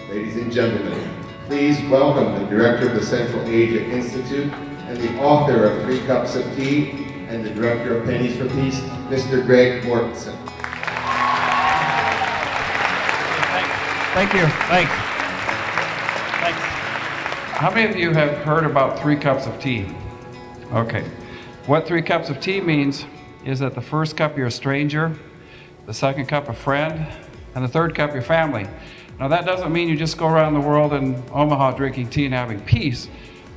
Ladies and gentlemen, please welcome the director of the Central Asia Institute and the author of 3 Cups of Tea and the director of Pennies for Peace, Mr. Greg Mortenson. Thank you. Thanks. How many of you have heard about 3 cups of tea? Okay. What 3 cups of tea means is that the first cup you're a stranger, the second cup a friend, and the third cup your family. Now that doesn't mean you just go around the world in Omaha drinking tea and having peace.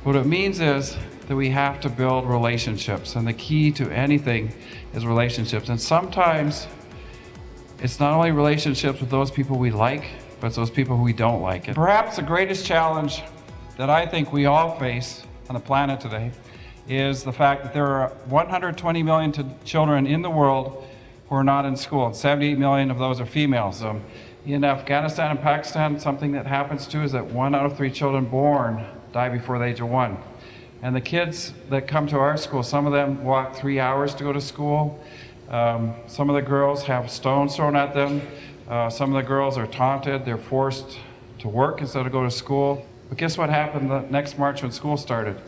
What it means is that we have to build relationships, and the key to anything is relationships. And sometimes it's not only relationships with those people we like, but it's those people who we don't like. And perhaps the greatest challenge that I think we all face on the planet today is the fact that there are 120 million children in the world who are not in school, and 78 million of those are females. In Afghanistan and Pakistan, something that happens too is that 1 out of 3 children born die before the age of 1. And the kids that come to our school, some of them walk 3 hours to go to school. Some of the girls have stones thrown at them. Some of the girls are taunted. They're forced to work instead of go to school. But guess what happened the next March when school started?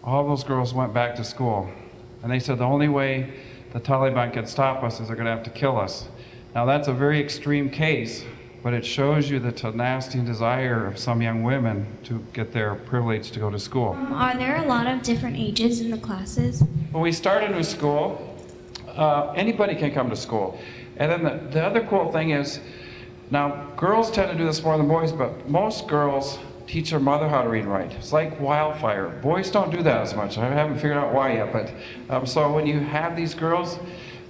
All those girls went back to school. And they said the only way the Taliban can stop us is they're going to have to kill us. Now that's a very extreme case, but it shows you the tenacity and desire of some young women to get their privilege to go to school. Are there a lot of different ages in the classes? When we start a new school, anybody can come to school. And then the other cool thing is, now girls tend to do this more than boys, but most girls teach their mother how to read and write. It's like wildfire. Boys don't do that as much. I haven't figured out why yet, but so when you have these girls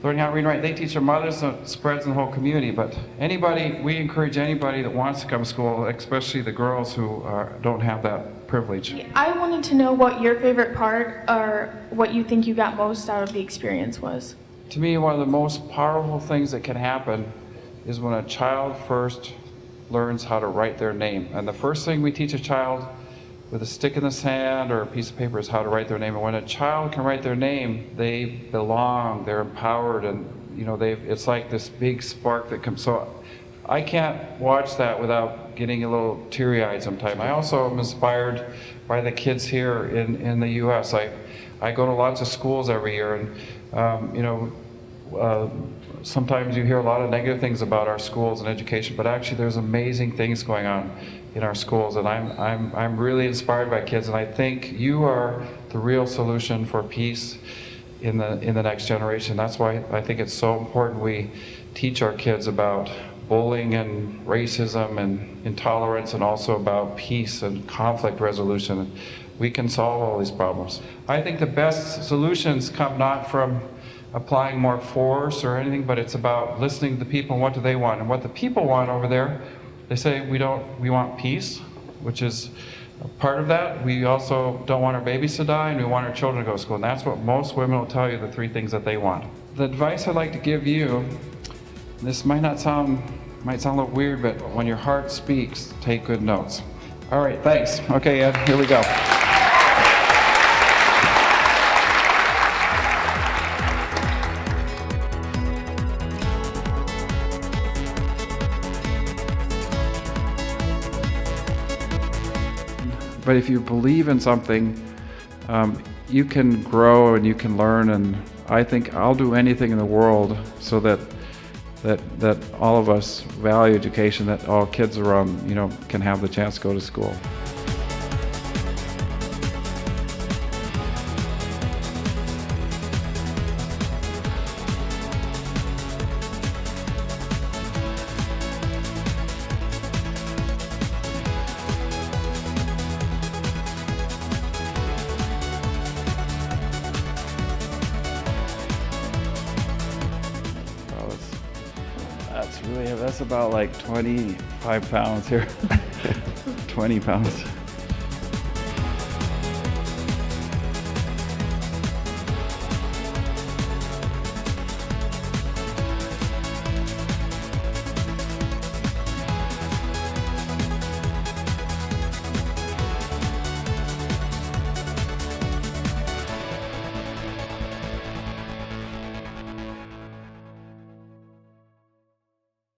learning how to read and write, they teach their mothers, so it spreads in the whole community. But we encourage anybody that wants to come to school, especially the girls who don't have that privilege. I wanted to know what your favorite part or what you think you got most out of the experience was. To me, one of the most powerful things that can happen is when a child first learns how to write their name. And the first thing we teach a child with a stick in the sand or a piece of paper is how to write their name. And when a child can write their name, they belong, they're empowered, and it's like this big spark that comes. So I can't watch that without getting a little teary-eyed sometimes. I also am inspired by the kids here in the US. I go to lots of schools every year, and sometimes you hear a lot of negative things about our schools and education, but actually there's amazing things going on in our schools, and I'm really inspired by kids, and I think you are the real solution for peace in the next generation. That's why I think it's so important we teach our kids about bullying and racism and intolerance, and also about peace and conflict resolution. We can solve all these problems. I think the best solutions come not from applying more force or anything, but it's about listening to the people and what do they want. And what the people want over there, they say we want peace, which is a part of that. We also don't want our babies to die, and we want our children to go to school. And that's what most women will tell you, the 3 things that they want. The advice I'd like to give you, this might sound a little weird, but when your heart speaks, take good notes. All right, thanks. Okay, Ed, here we go. But if you believe in something, you can grow and you can learn, and I think I'll do anything in the world so that all of us value education, that all kids around, can have the chance to go to school. That's about like 25 pounds here. 20 pounds.